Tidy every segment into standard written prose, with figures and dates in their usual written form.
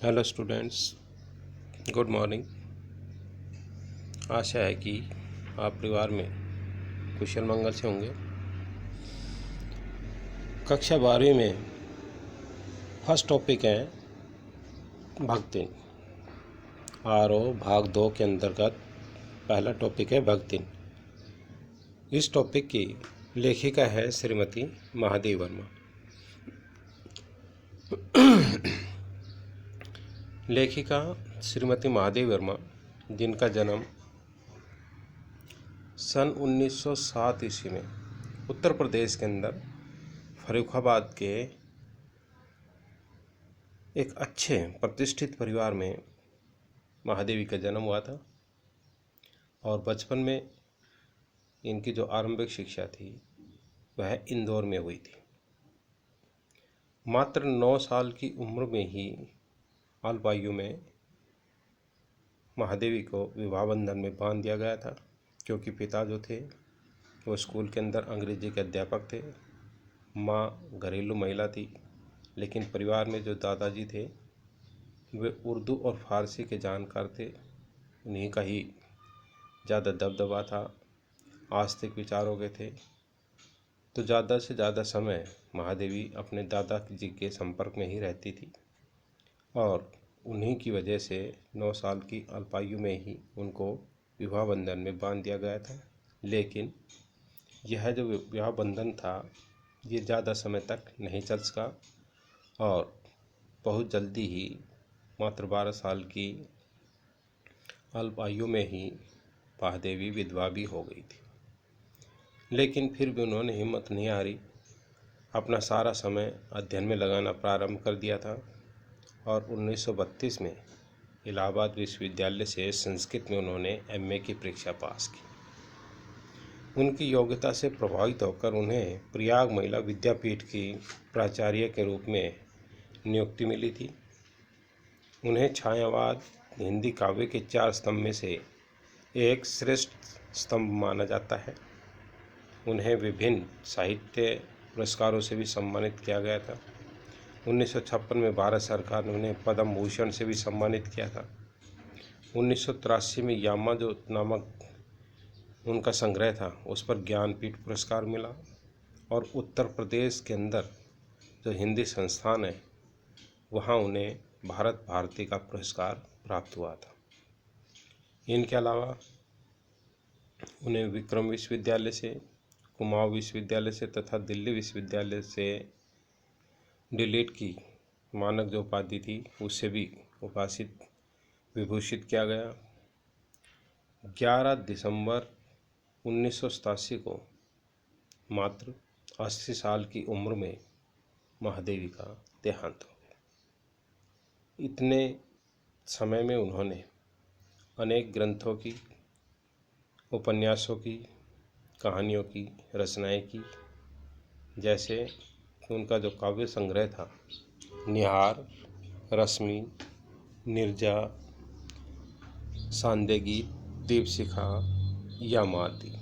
Hello students, good morning. आशा है कि आप परिवार में कुशल मंगल से होंगे। कक्षा 12वीं में फर्स्ट टॉपिक है भक्तिन। आरोह भाग 2 के अंतर्गत पहला टॉपिक है भक्तिन। इस टॉपिक की लेखिका है श्रीमती महादेवी वर्मा। लेखिका श्रीमती महादेवी वर्मा, जिनका जन्म सन 1907 ईस्वी में उत्तर प्रदेश के अंदर फर्रुखाबाद के एक अच्छे प्रतिष्ठित परिवार में महादेवी का जन्म हुआ था और बचपन में इनकी जो आरंभिक शिक्षा थी वह इंदौर में हुई थी। मात्र 9 साल की उम्र में ही अल्पायु में महादेवी को विवाह बंधन में बांध दिया गया था, क्योंकि पिता जो थे वो स्कूल के अंदर अंग्रेजी के अध्यापक थे, माँ घरेलू महिला थी। लेकिन परिवार में जो दादाजी थे वे उर्दू और फारसी के जानकार थे। उन्हीं का ही ज़्यादा दबदबा था, आस्तिक विचारों के थे। तो ज़्यादा से ज़्यादा समय महादेवी अपने दादाजी के संपर्क में ही रहती थी और उन्हीं की वजह से 9 साल की अल्पायु में ही उनको विवाह बंधन में बांध दिया गया था। लेकिन यह जो विवाह बंधन था ये ज़्यादा समय तक नहीं चल सका और बहुत जल्दी ही मात्र 12 साल की अल्पायु में ही महादेवी विधवा भी हो गई थी। लेकिन फिर भी उन्होंने हिम्मत नहीं हारी, अपना सारा समय अध्ययन में लगाना प्रारंभ कर दिया था और 1932 में इलाहाबाद विश्वविद्यालय से संस्कृत में उन्होंने एमए की परीक्षा पास की। उनकी योग्यता से प्रभावित होकर उन्हें प्रयाग महिला विद्यापीठ की प्राचार्य के रूप में नियुक्ति मिली थी। उन्हें छायावाद हिंदी काव्य के 4 स्तंभ में से एक श्रेष्ठ स्तंभ माना जाता है। उन्हें विभिन्न साहित्य पुरस्कारों से भी सम्मानित किया गया था। 1956 में भारत सरकार ने उन्हें पद्म भूषण से भी सम्मानित किया था। 1983 में यामाजोत नामक उनका संग्रह था, उस पर ज्ञानपीठ पुरस्कार मिला और उत्तर प्रदेश के अंदर जो हिंदी संस्थान है वहाँ उन्हें भारत भारती का पुरस्कार प्राप्त हुआ था। इनके अलावा उन्हें विक्रम विश्वविद्यालय से, कुमाऊं विश्वविद्यालय से तथा दिल्ली विश्वविद्यालय से डिलीट की मानक जो उपाधि थी उससे भी विभूषित किया गया। 11 दिसंबर 1987 को मात्र 80 साल की उम्र में महादेवी का देहांत हो गया। इतने समय में उन्होंने अनेक ग्रंथों की, उपन्यासों की, कहानियों की रचनाएं की। जैसे उनका जो काव्य संग्रह था निहार, रश्मि, निर्जा, सांध्य गीत, दीपशिखा, यामावती,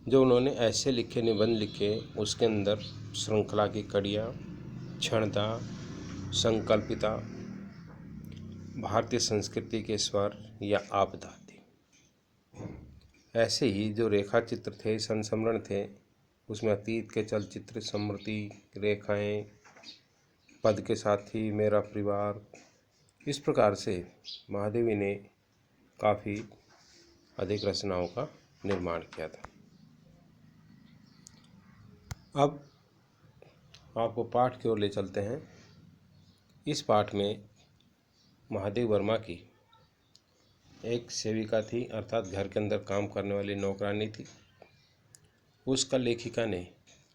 जो उन्होंने ऐसे लिखे निबंध लिखे उसके अंदर श्रृंखला की कड़ियाँ, क्षणदा, संकल्पिता, भारतीय संस्कृति के स्वर या आपदा थी। ऐसे ही जो रेखा चित्र थे, संस्मरण थे, उसमें अतीत के चलचित्र, स्मृति रेखाएं, पद के साथी, मेरा परिवार, इस प्रकार से महादेवी ने काफ़ी अधिक रचनाओं का निर्माण किया था। अब आपको पाठ की ओर ले चलते हैं। इस पाठ में महादेवी वर्मा की एक सेविका थी, अर्थात घर के अंदर काम करने वाली नौकरानी थी। उसका लेखिका ने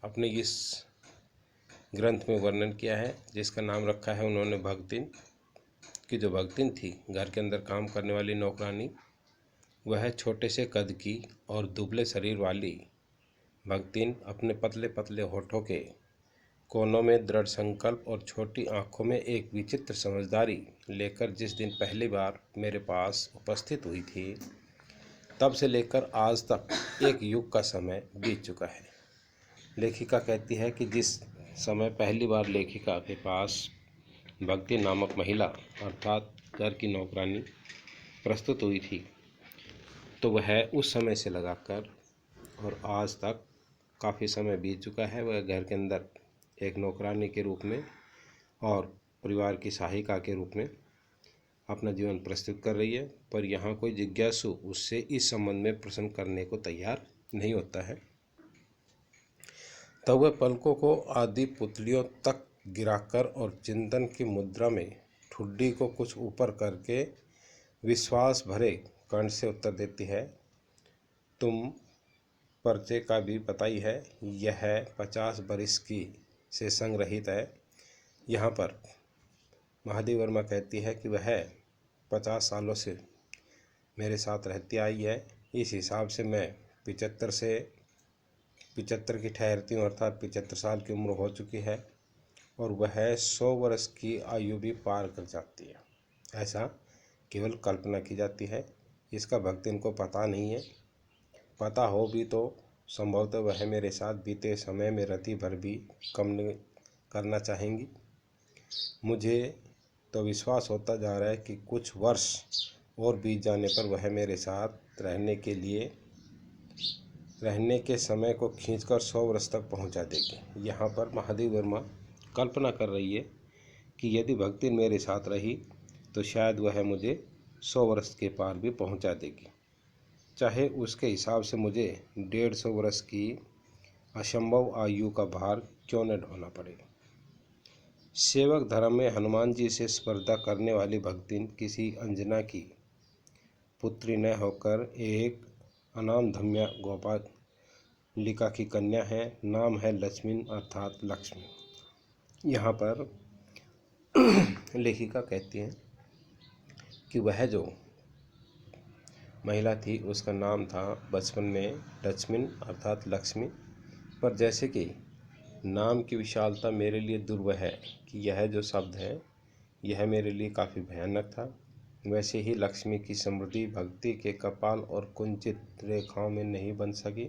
अपने इस ग्रंथ में वर्णन किया है, जिसका नाम रखा है उन्होंने भक्तिन। कि जो भक्तिन थी, घर के अंदर काम करने वाली नौकरानी, वह छोटे से कद की और दुबले शरीर वाली भक्तिन अपने पतले पतले होठों के कोनों में दृढ़ संकल्प और छोटी आंखों में एक विचित्र समझदारी लेकर जिस दिन पहली बार मेरे पास उपस्थित हुई थी, तब से लेकर आज तक एक युग का समय बीत चुका है। लेखिका कहती है कि जिस समय पहली बार लेखिका के पास भक्ति नामक महिला अर्थात घर की नौकरानी प्रस्तुत हुई थी, तो वह उस समय से लगाकर और आज तक काफ़ी समय बीत चुका है। वह घर के अंदर एक नौकरानी के रूप में और परिवार की सहायिका के रूप में अपना जीवन प्रस्तुत कर रही है, पर यहाँ कोई जिज्ञासु उससे इस संबंध में प्रश्न करने को तैयार नहीं होता है। तब वह पलकों को आदि पुतलियों तक गिराकर और चिंतन की मुद्रा में ठुड्डी को कुछ ऊपर करके विश्वास भरे कंठ से उत्तर देती है, तुम परिचय का भी पता ही है, यह 50 बरिस की से संग्रहित है। यहाँ पर महादेवी वर्मा कहती है कि वह 50 सालों से मेरे साथ रहती आई है। इस हिसाब से मैं 75 की ठहरती हूँ, अर्थात 75 साल की उम्र हो चुकी है और वह 100 वर्ष की आयु भी पार कर जाती है। ऐसा केवल कल्पना की जाती है, इसका भक्तिन को पता नहीं है। पता हो भी तो संभवतः वह मेरे साथ बीते समय में रति भर भी कम नहीं करना चाहेंगी। मुझे तो विश्वास होता जा रहा है कि कुछ वर्ष और बीत जाने पर वह मेरे साथ रहने के समय को खींचकर 100 वर्ष तक पहुंचा देगी। यहाँ पर महादेवी वर्मा कल्पना कर रही है कि यदि भक्ति मेरे साथ रही तो शायद वह मुझे 100 वर्ष के पार भी पहुंचा देगी, चाहे उसके हिसाब से मुझे 150 वर्ष की असंभव आयु का भार क्यों न ढोना पड़े। सेवक धर्म में हनुमान जी से स्पर्धा करने वाली भक्तिन किसी अंजना की पुत्री न होकर एक अनामधम्य गोपालिका की कन्या है। नाम है लक्ष्मी अर्थात लक्ष्मी। यहाँ पर लेखिका कहती हैं कि वह जो महिला थी उसका नाम था बचपन में लक्ष्मी अर्थात लक्ष्मी, पर जैसे कि नाम की विशालता मेरे लिए दुर्लभ है कि यह जो शब्द है यह मेरे लिए काफ़ी भयानक था, वैसे ही लक्ष्मी की समृद्धि भक्ति के कपाल और कुंचित रेखाओं में नहीं बन सकी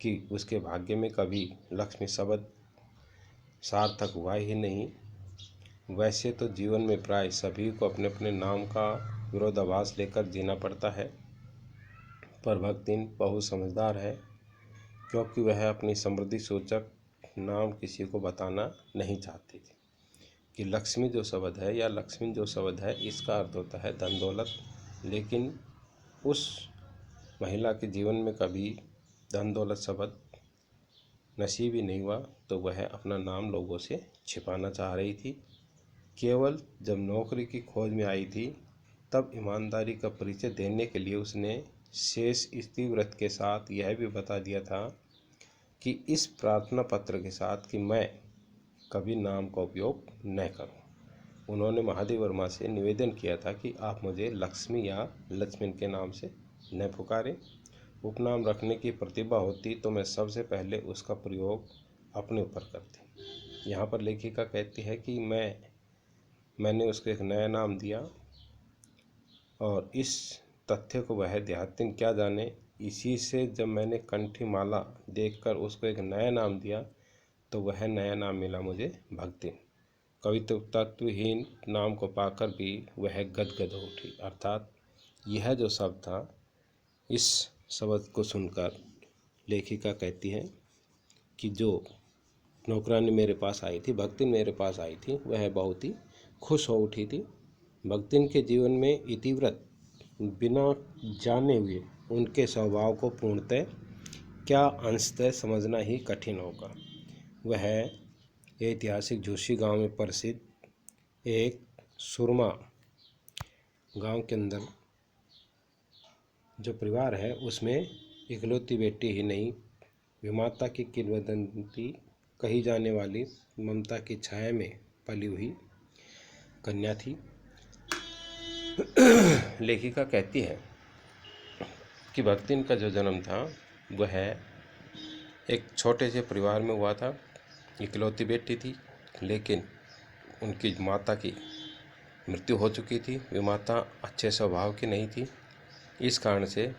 कि उसके भाग्य में कभी लक्ष्मी शब्द सार्थक हुआ ही नहीं। वैसे तो जीवन में प्राय सभी को अपने अपने नाम का विरोधाभास लेकर जीना पड़ता है, पर भक्तिन बहुत समझदार है क्योंकि वह अपनी समृद्धि सूचक नाम किसी को बताना नहीं चाहती थी कि लक्ष्मी जो शब्द है या लक्ष्मी जो शब्द है इसका अर्थ होता है धन दौलत, लेकिन उस महिला के जीवन में कभी धन दौलत शब्द नसीब ही नहीं हुआ, तो वह अपना नाम लोगों से छिपाना चाह रही थी। केवल जब नौकरी की खोज में आई थी तब ईमानदारी का परिचय देने के लिए उसने शेष स्त्रीव्रत के साथ यह भी बता दिया था कि इस प्रार्थना पत्र के साथ कि मैं कभी नाम का उपयोग न करूं। उन्होंने महादेवी वर्मा से निवेदन किया था कि आप मुझे लक्ष्मी या लक्ष्मण के नाम से न पुकारें। उपनाम रखने की प्रतिभा होती तो मैं सबसे पहले उसका प्रयोग अपने ऊपर करती। यहाँ पर लेखिका कहती है कि मैंने उसको एक नया नाम दिया और इस तथ्य को वह देहातिन क्या जाने, इसी से जब मैंने कंठी माला देखकर उसको एक नया नाम दिया तो वह नया नाम मिला मुझे भक्तिन। कवि तो तत्वहीन नाम को पाकर भी वह गदगद हो उठी, अर्थात यह जो शब्द था इस शब्द को सुनकर लेखिका कहती है कि जो नौकरानी मेरे पास आई थी, भक्तिन मेरे पास आई थी, वह बहुत ही खुश हो उठी थी। भक्तिन के जीवन में इतिव्रत बिना जाने हुए उनके स्वभाव को पूर्णतः क्या अंशतः समझना ही कठिन होगा। वह ऐतिहासिक जोशी गांव में प्रसिद्ध एक सुरमा गांव के अंदर जो परिवार है उसमें इकलौती बेटी ही नहीं, विमाता की किंवदंती कही जाने वाली ममता की छाया में पली हुई कन्या थी। लेखिका कहती है कि भक्तिन का जो जन्म था वह एक छोटे से परिवार में हुआ था। इकलौती बेटी थी, लेकिन उनकी माता की मृत्यु हो चुकी थी। विमाता अच्छे स्वभाव की नहीं थी, इस कारण से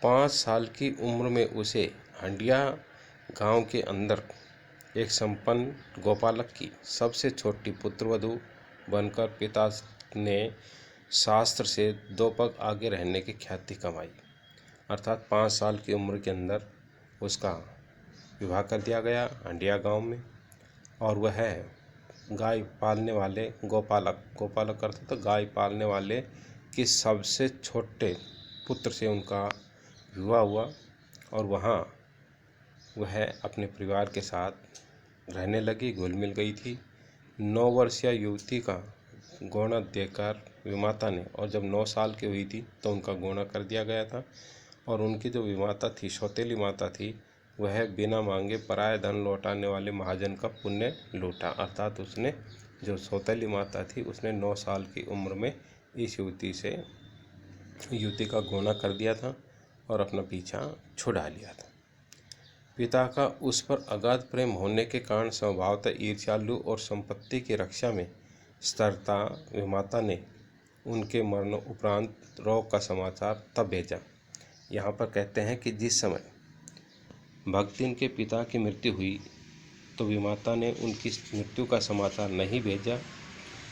5 साल की उम्र में उसे हंडिया गांव के अंदर एक संपन्न गोपालक की सबसे छोटी पुत्रवधू बनकर पिता ने शास्त्र से 2 पग आगे रहने की ख्याति कमाई, अर्थात 5 साल की उम्र के अंदर उसका विवाह कर दिया गया हंडिया गांव में। और वह गाय पालने वाले गोपालक करते तो गाय पालने वाले कि सबसे छोटे पुत्र से उनका विवाह हुआ और वहाँ वह अपने परिवार के साथ रहने लगी, घुल मिल गई थी। 9 वर्षीय युवती का गौना देकर विमाता ने, और जब 9 साल की हुई थी तो उनका गौना कर दिया गया था। और उनकी जो विमाता थी, सौतेली माता थी, वह बिना मांगे पराया धन लौटाने वाले महाजन का पुण्य लूटा, अर्थात उसने जो सौतेली माता थी उसने 9 साल की उम्र में इस युवती का गौना कर दिया था और अपना पीछा छुड़ा लिया था। पिता का उस पर अगाध प्रेम होने के कारण स्वभावतः ईर्ष्यालु और संपत्ति की रक्षा में स्थिरता विमाता ने उनके मरण उपरांत रोग का समाचार तब भेजा। यहाँ पर कहते हैं कि जिस समय भक्तिन के पिता की मृत्यु हुई तो विमाता ने उनकी मृत्यु का समाचार नहीं भेजा,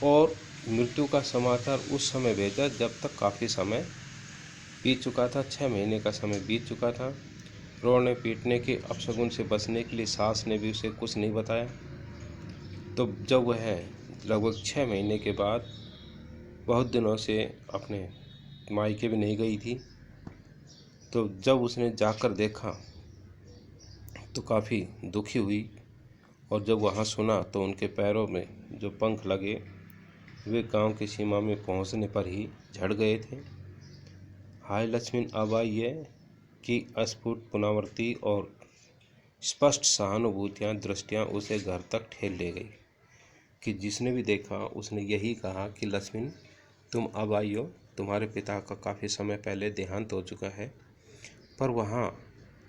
और मृत्यु का समाचार उस समय भेजा जब तक काफ़ी समय बीत चुका था, 6 महीने का समय बीत चुका था। रोने पीटने के अपशगुन से बचने के लिए सास ने भी उसे कुछ नहीं बताया। तो जब वह लगभग 6 महीने के बाद बहुत दिनों से अपने मायके भी नहीं गई थी, तो जब उसने जाकर देखा तो काफ़ी दुखी हुई, और जब वहाँ सुना तो उनके पैरों में जो पंख लगे वे गांव की सीमा में पहुँचने पर ही झड़ गए थे। हाय लक्ष्मण अब आइए की अस्फुट पुनरावृत्ति और स्पष्ट सहानुभूतियाँ दृष्टियाँ उसे घर तक ठेल ले गई कि जिसने भी देखा उसने यही कहा कि लक्ष्मण तुम अब आइयो, तुम्हारे पिता का काफ़ी समय पहले देहांत हो चुका है। पर वहाँ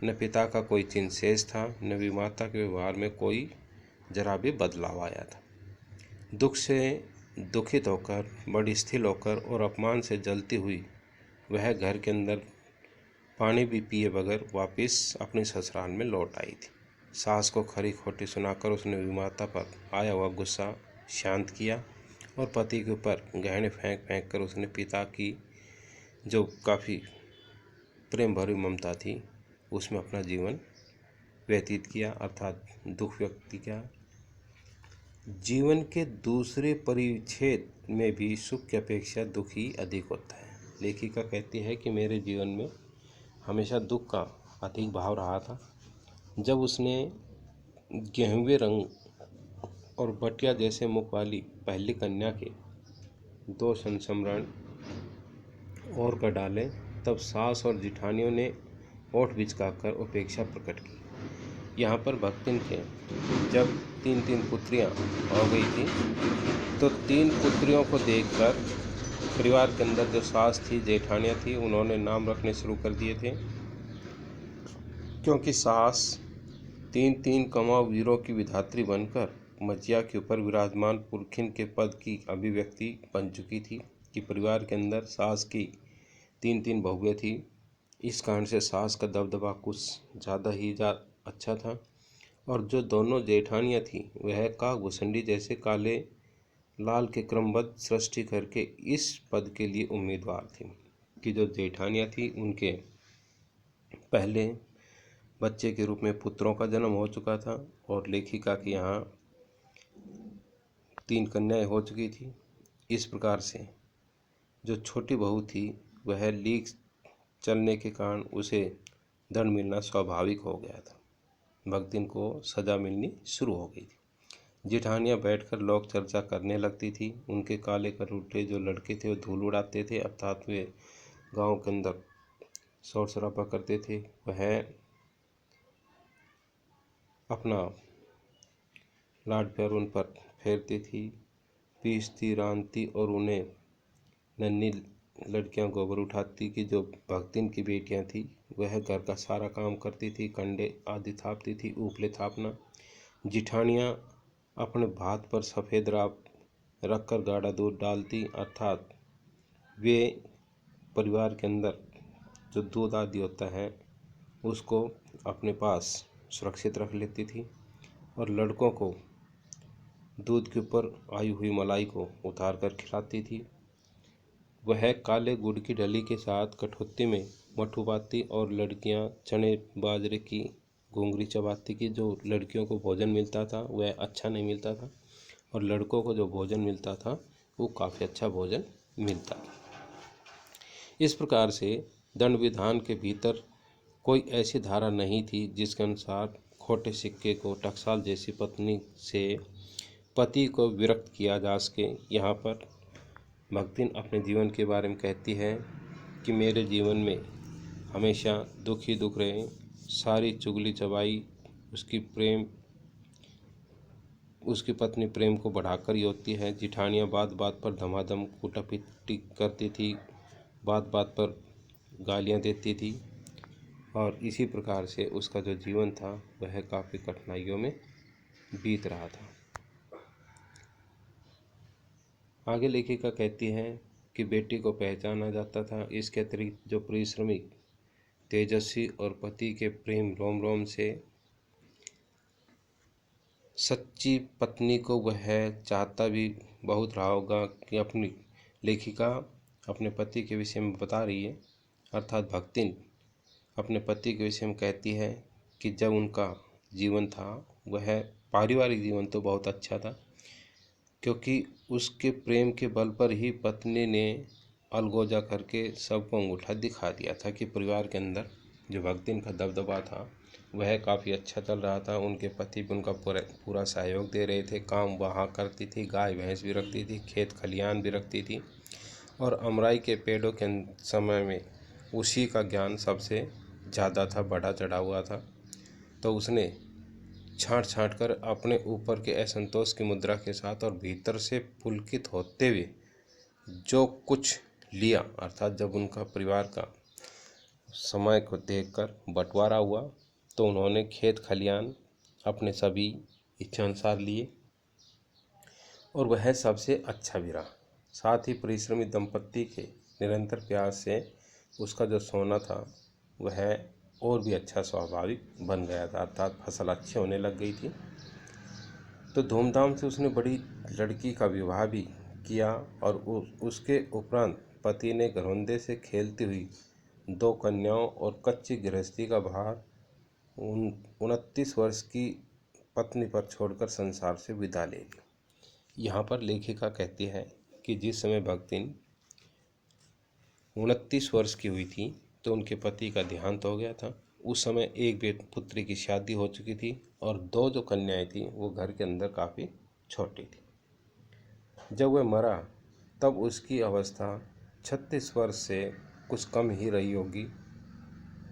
न पिता का कोई चिन्ह शेष था, न विमाता के व्यवहार में कोई जरा भी बदलाव आया था। दुख से दुखित होकर, बड़ी स्थिर होकर और अपमान से जलती हुई वह घर के अंदर पानी भी पिए बगैर वापस अपने ससुराल में लौट आई थी। सास को खरी खोटी सुनाकर उसने विमाता पर आया हुआ गुस्सा शांत किया और पति के ऊपर गहने फेंक फेंक कर उसने पिता की जो काफ़ी प्रेम भरी ममता थी उसमें अपना जीवन व्यतीत किया, अर्थात दुख व्यक्त किया। जीवन के दूसरे परिच्छेद में भी सुख की अपेक्षा दुख ही अधिक होता है। लेखिका कहती है कि मेरे जीवन में हमेशा दुख का अधिक भाव रहा था। जब उसने गेहुए रंग और बटिया जैसे मुख वाली पहली कन्या के 2 संस्मरण और कर डाले, तब सास और जिठानियों ने ओठ बिचकाकर उपेक्षा प्रकट की। यहाँ पर भक्तिन के जब 3 पुत्रियाँ हो गई थी तो 3 पुत्रियों को देखकर परिवार के अंदर जो सास थी, जेठानियाँ थी, उन्होंने नाम रखने शुरू कर दिए थे, क्योंकि सास 3 कमाऊ वीरों की विधात्री बनकर मचिया के ऊपर विराजमान पुरखिन के पद की अभिव्यक्ति बन चुकी थी कि परिवार के अंदर सास की 3 बहुएं थी। इस कारण से सास का दबदबा कुछ ज़्यादा ही अच्छा था। और जो दोनों जेठानियाँ थीं वह काकभूषणी जैसे काले लाल के क्रमबद्ध सृष्टि करके इस पद के लिए उम्मीदवार थी कि जो जेठानियाँ थीं उनके पहले बच्चे के रूप में पुत्रों का जन्म हो चुका था और लेखिका के यहाँ 3 कन्याएं हो चुकी थी। इस प्रकार से जो छोटी बहू थी वह लीक चलने के कारण उसे दंड मिलना स्वाभाविक हो गया था। भक्तिन को सजा मिलनी शुरू हो गई थी। जेठानियाँ बैठकर लोक चर्चा करने लगती थी। उनके काले करूटे जो लड़के थे वो धूल उड़ाते थे, अर्थात वे गांव के अंदर शोर शराबा करते थे। वह अपना लाड प्यार उन पर फेरती थी, पीसती रांधती और उन्हें नन्ही लड़कियां गोबर उठाती कि जो भक्तिन की बेटियां थी वह घर का सारा काम करती थी, कंडे आदि थापती थी, उपले थापना। जिठानियाँ अपने भात पर सफ़ेद राख रखकर गाढ़ा दूध डालती, अर्थात वे परिवार के अंदर जो दूध आदि होता है उसको अपने पास सुरक्षित रख लेती थी। और लड़कों को दूध के ऊपर आई हुई मलाई को उतार कर खिलाती थी। वह काले गुड़ की डली के साथ कठौती में मठुपाती और लड़कियां चने बाजरे की घुंघरी चबाती की। जो लड़कियों को भोजन मिलता था वह अच्छा नहीं मिलता था, और लड़कों को जो भोजन मिलता था वो काफ़ी अच्छा भोजन मिलता था। इस प्रकार से दंड विधान के भीतर कोई ऐसी धारा नहीं थी जिसके अनुसार खोटे सिक्के को टकसाल जैसी पत्नी से पति को विरक्त किया जा सके। यहाँ पर भक्तिन अपने जीवन के बारे में कहती है कि मेरे जीवन में हमेशा दुख ही दुख रहे, सारी चुगली चबाई उसकी पत्नी प्रेम को बढ़ाकर ही होती है। जिठानियाँ बात बात पर धमाधम कूटापिटी करती थी, बात बात पर गालियाँ देती थी, और इसी प्रकार से उसका जो जीवन था वह काफ़ी कठिनाइयों में बीत रहा था। आगे लेखिका कहती है कि बेटी को पहचाना जाता था। इसके अतिरिक्त जो परिश्रमी, तेजस्वी और पति के प्रेम रोम रोम से सच्ची पत्नी को वह चाहता भी बहुत रहा होगा कि अपनी लेखिका अपने पति के विषय में बता रही है, अर्थात भक्तिन अपने पति के विषय में कहती है कि जब उनका जीवन था वह पारिवारिक जीवन तो बहुत अच्छा था, क्योंकि उसके प्रेम के बल पर ही पत्नी ने अलगोजा करके सबको अंगूठा दिखा दिया था कि परिवार के अंदर जो भक्तिन का दबदबा था वह काफ़ी अच्छा चल रहा था। उनके पति भी उनका पूरा सहयोग दे रहे थे। काम वहाँ करती थी, गाय भैंस भी रखती थी, खेत खलियान भी रखती थी, और अमराई के पेड़ों के समय में उसी का ज्ञान सबसे ज़्यादा था, बढ़ा चढ़ा हुआ था। तो उसने छांट छांट कर अपने ऊपर के असंतोष की मुद्रा के साथ और भीतर से पुलकित होते हुए जो कुछ लिया, अर्थात जब उनका परिवार का समय को देखकर बंटवारा हुआ तो उन्होंने खेत खलियान अपने सभी इच्छानुसार लिए, और वह सबसे अच्छा भी रहा। साथ ही परिश्रमी दंपत्ति के निरंतर प्यार से उसका जो सोना था वह और भी अच्छा स्वाभाविक बन गया था, अर्थात फसल अच्छी होने लग गई थी। तो धूमधाम से उसने बड़ी लड़की का विवाह भी किया, और उसके उपरांत पति ने घरौंदे से खेलती हुई 2 कन्याओं और कच्ची गृहस्थी का भार 29 वर्ष की पत्नी पर छोड़कर संसार से विदा ले ली। यहाँ पर लेखिका कहती है कि जिस समय भक्तिन 29 वर्ष की हुई थी तो उनके पति का देहांत हो गया था। उस समय एक पुत्री की शादी हो चुकी थी, और 2 जो कन्याएं थी वो घर के अंदर काफ़ी छोटी थी। जब वह मरा तब उसकी अवस्था 36 वर्ष से कुछ कम ही रही होगी,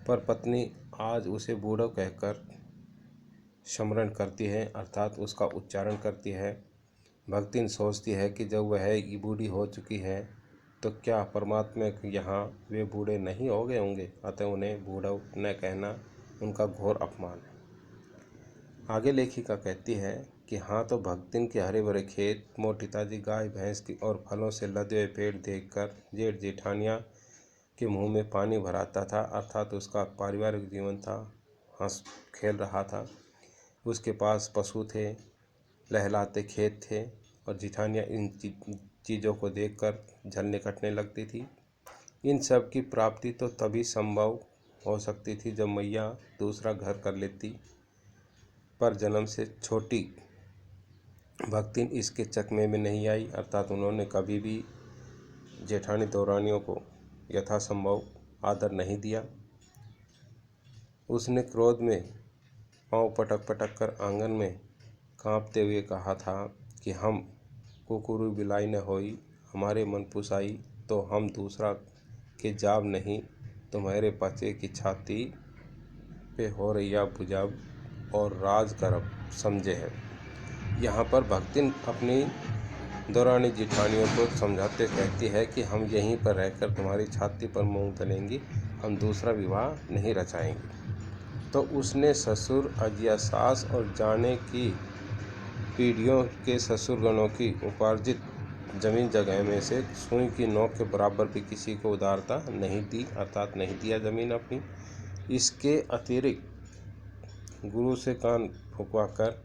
पर पत्नी आज उसे बूढ़ा कहकर स्मरण करती है, अर्थात उसका उच्चारण करती है। भक्तिन सोचती है कि जब वह बूढ़ी हो चुकी है तो क्या परमात्मा के यहाँ वे बूढ़े नहीं हो गए होंगे, अतः उन्हें बूढ़ा न कहना उनका घोर अपमान है। आगे लेखिका कहती है कि हाँ, तो भक्तिन के हरे भरे खेत, मोटी ताजी गाय भैंस की और फलों से लदे हुए पेड़ देखकर जेठ जेठानियाँ के मुंह में पानी भर आता था, अर्थात उसका पारिवारिक जीवन था, हंस खेल रहा था, उसके पास पशु थे, लहलाते खेत थे, और जिठानियाँ इन चीज़ों को देखकर झलने कटने लगती थी। इन सब की प्राप्ति तो तभी संभव हो सकती थी जब मैया दूसरा घर कर लेती, पर जन्म से छोटी भक्तिन इसके चकमे में नहीं आई, अर्थात उन्होंने कभी भी जेठानी दौरानियों को यथासंभव आदर नहीं दिया। उसने क्रोध में पाँव पटक पटक कर आंगन में कांपते हुए कहा था कि हम कुकुरु बिलाई न होई, हमारे मन पुसाई तो हम दूसरा के जाब नहीं, तुम्हारे पचे की छाती पे हो रैया बुझाब और राज करब समझे है। यहाँ पर भक्तिन अपनी दौरानी जिठानियों को समझाते कहती है कि हम यहीं पर रहकर तुम्हारी छाती पर मूंग तलेंगी, हम दूसरा विवाह नहीं रचाएंगे। तो उसने ससुर, अजिया सास और जाने की पीढ़ियों के ससुरगणों की उपार्जित जमीन जगह में से सुई की नोक के बराबर भी किसी को उदारता नहीं दी, अर्थात नहीं दिया जमीन अपनी। इसके अतिरिक्त गुरु से कान फुकवाकर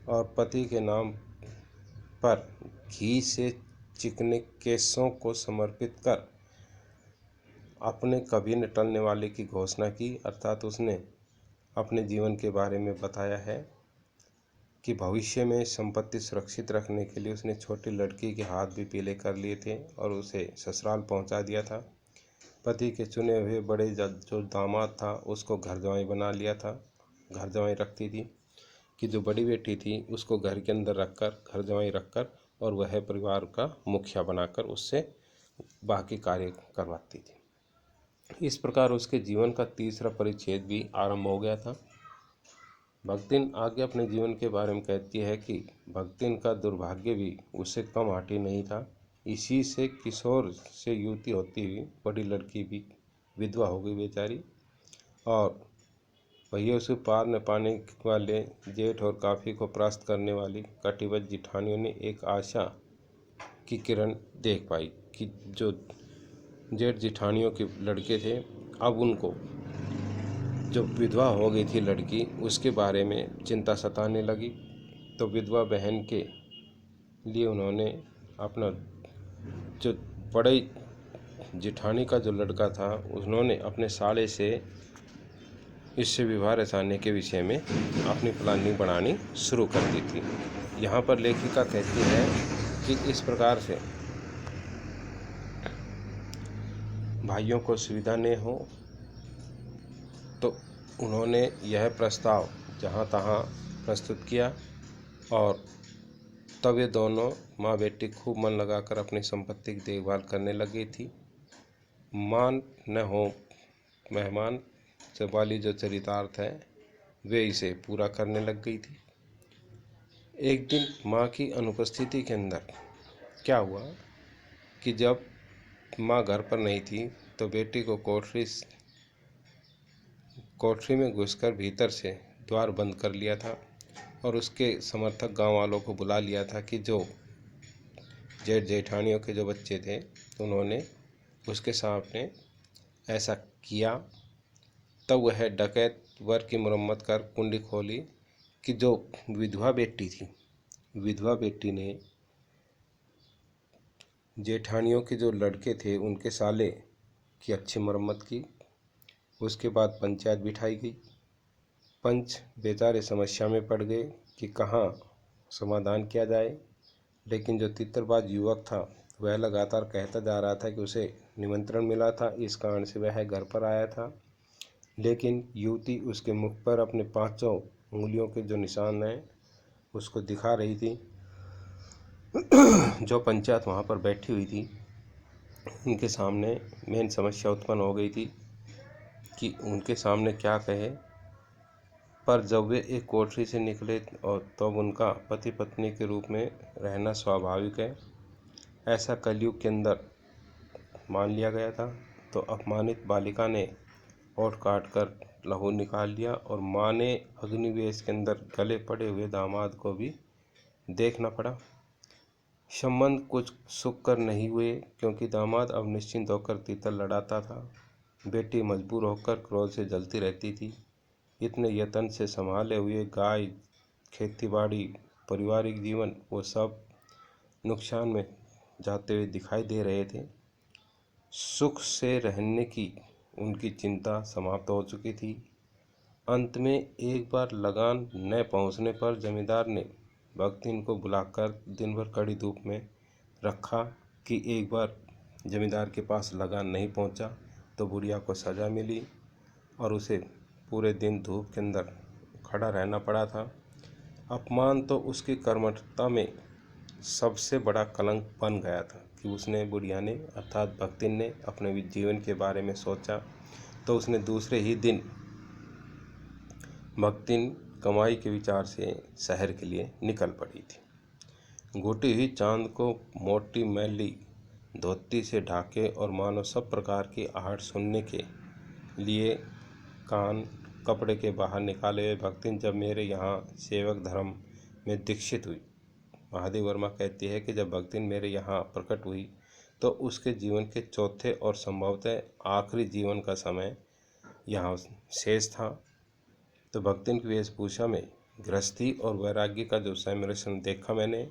और पति के नाम पर घी से चिकने केशों को समर्पित कर अपने कभी न टलने वाले की घोषणा की। अर्थात उसने अपने जीवन के बारे में बताया है कि भविष्य में संपत्ति सुरक्षित रखने के लिए उसने छोटी लड़की के हाथ भी पीले कर लिए थे और उसे ससुराल पहुंचा दिया था। पति के चुने हुए बड़े जो दामाद था उसको घर जवाई बना लिया था। घर जवाई रखती थी कि जो बड़ी बेटी थी उसको घर के अंदर रखकर, घर जवाई रखकर, और वह परिवार का मुखिया बनाकर उससे बाकी कार्य करवाती थी। इस प्रकार उसके जीवन का तीसरा परिच्छेद भी आरंभ हो गया था। भक्तिन आगे अपने जीवन के बारे में कहती है कि भक्तिन का दुर्भाग्य भी उससे कम हाटी नहीं था। इसी से किशोर से युवती होती हुई बड़ी लड़की भी विधवा हो गई बेचारी, और भैया उसे पार न पाने वाले जेठ और काफ़ी को परास्त करने वाली कटिबद्ध जिठानियों ने एक आशा की किरण देख पाई कि जो जेठ जिठानियों के लड़के थे, अब उनको जो विधवा हो गई थी लड़की उसके बारे में चिंता सताने लगी। तो विधवा बहन के लिए उन्होंने अपना जो बड़े जिठानी का जो लड़का था उन्होंने अपने साले से इससे विवाह रचाने के विषय में अपनी प्लानिंग बनानी शुरू कर दी थी। यहाँ पर लेखिका कहती है कि इस प्रकार से भाइयों को सुविधा न हो तो उन्होंने यह प्रस्ताव जहाँ तहाँ प्रस्तुत किया, और तब ये दोनों माँ बेटी खूब मन लगाकर अपनी संपत्ति की देखभाल करने लगी थी। मान न हो मेहमान से वाली जो चरितार्थ है वे इसे पूरा करने लग गई थी। एक दिन माँ की अनुपस्थिति के अंदर क्या हुआ कि जब माँ घर पर नहीं थी तो बेटी को कोठरी में घुसकर भीतर से द्वार बंद कर लिया था और उसके समर्थक गांव वालों को बुला लिया था कि जो जेठ जेठानियों के जो बच्चे थे तो उन्होंने उसके सामने ऐसा किया। तब वह डकैत वर की मुरम्मत कर कुंडी खोली कि जो विधवा बेटी थी, विधवा बेटी ने जेठानियों के जो लड़के थे उनके साले की अच्छी मरम्मत की। उसके बाद पंचायत बिठाई गई। पंच बेचारे समस्या में पड़ गए कि कहाँ समाधान किया जाए, लेकिन जो तितरबाज युवक था वह लगातार कहता जा रहा था कि उसे निमंत्रण मिला था, इस कारण से वह घर पर आया था। लेकिन युवती उसके मुख पर अपने 5 उंगलियों के जो निशान हैं उसको दिखा रही थी। जो पंचायत वहाँ पर बैठी हुई थी उनके सामने मेन समस्या उत्पन्न हो गई थी कि उनके सामने क्या कहे। पर जब वे एक कोठरी से निकले और तब उनका पति पत्नी के रूप में रहना स्वाभाविक है, ऐसा कलयुग के अंदर मान लिया गया था। तो अपमानित बालिका ने ओठ काट कर लहू निकाल लिया और माँ ने अग्निवेश के अंदर गले पड़े हुए दामाद को भी देखना पड़ा। संबंध कुछ सुखकर नहीं हुए क्योंकि दामाद अब निश्चिंत होकर तीतर लड़ाता था। बेटी मजबूर होकर क्रोध से जलती रहती थी। इतने यत्न से संभाले हुए गाय, खेतीबाड़ी, पारिवारिक जीवन वो सब नुकसान में जाते हुए दिखाई दे रहे थे। सुख से रहने की उनकी चिंता समाप्त हो चुकी थी। अंत में एक बार लगान न पहुंचने पर जमींदार ने भक्तिन को बुलाकर दिन भर कड़ी धूप में रखा कि एक बार जमींदार के पास लगान नहीं पहुंचा तो बुढ़िया को सज़ा मिली और उसे पूरे दिन धूप के अंदर खड़ा रहना पड़ा था। अपमान तो उसकी कर्मठता में सबसे बड़ा कलंक बन गया था कि उसने, बुढ़िया ने अर्थात भक्तिन ने, अपने जीवन के बारे में सोचा तो उसने दूसरे ही दिन भक्तिन कमाई के विचार से शहर के लिए निकल पड़ी थी। घुटी हुई चांद को मोटी मैली धोती से ढाके और मानो सब प्रकार की आहट सुनने के लिए कान कपड़े के बाहर निकाले हुए भक्तिन जब मेरे यहाँ सेवक धर्म में दीक्षित हुई। महादेव वर्मा कहती है कि जब भक्तिन मेरे यहाँ प्रकट हुई तो उसके जीवन के चौथे और संभवतः आखिरी जीवन का समय यहाँ शेष था। तो भक्तिन की वेशभूषा में गृहस्थी और वैराग्य का जो सम्मिश्रण देखा मैंने,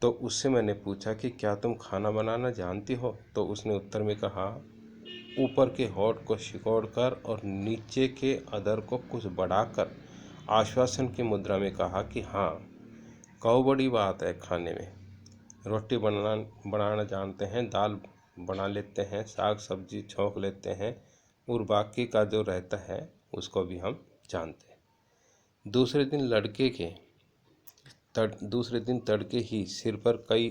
तो उससे मैंने पूछा कि क्या तुम खाना बनाना जानती हो? तो उसने उत्तर में कहा, ऊपर के होठ को सिकोड़कर और नीचे के अधर को कुछ बढ़ाकर आश्वासन की मुद्रा में कहा कि हाँ, कहो बड़ी बात है खाने में। रोटी बनाना जानते हैं, दाल बना लेते हैं, साग सब्जी छौंक लेते हैं और बाकी का जो रहता है उसको भी हम जानते हैं। दूसरे दिन तड़के ही सिर पर कई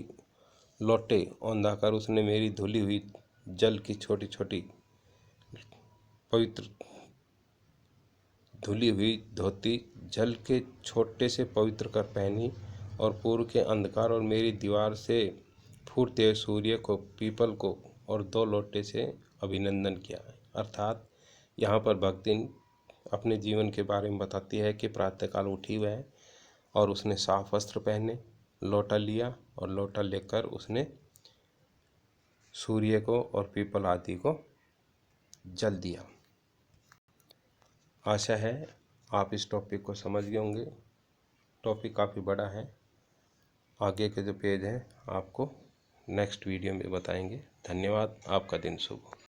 लोटे औंधाकर उसने मेरी धुली हुई जल की छोटी छोटी पवित्र धुली हुई धोती जल के छोटे से पवित्र कर पहनी और पूर्व के अंधकार और मेरी दीवार से फूटते हुए सूर्य को, पीपल को और 2 लोटे से अभिनंदन किया। अर्थात यहाँ पर भक्ति अपने जीवन के बारे में बताती है कि प्रातःकाल उठी वह और उसने साफ वस्त्र पहने, लोटा लिया और लोटा लेकर उसने सूर्य को और पीपल आदि को जल दिया। आशा है आप इस टॉपिक को समझ गए होंगे। टॉपिक काफ़ी बड़ा है। आगे के जो पेज हैं आपको नेक्स्ट वीडियो में बताएंगे। धन्यवाद। आपका दिन शुभ हो।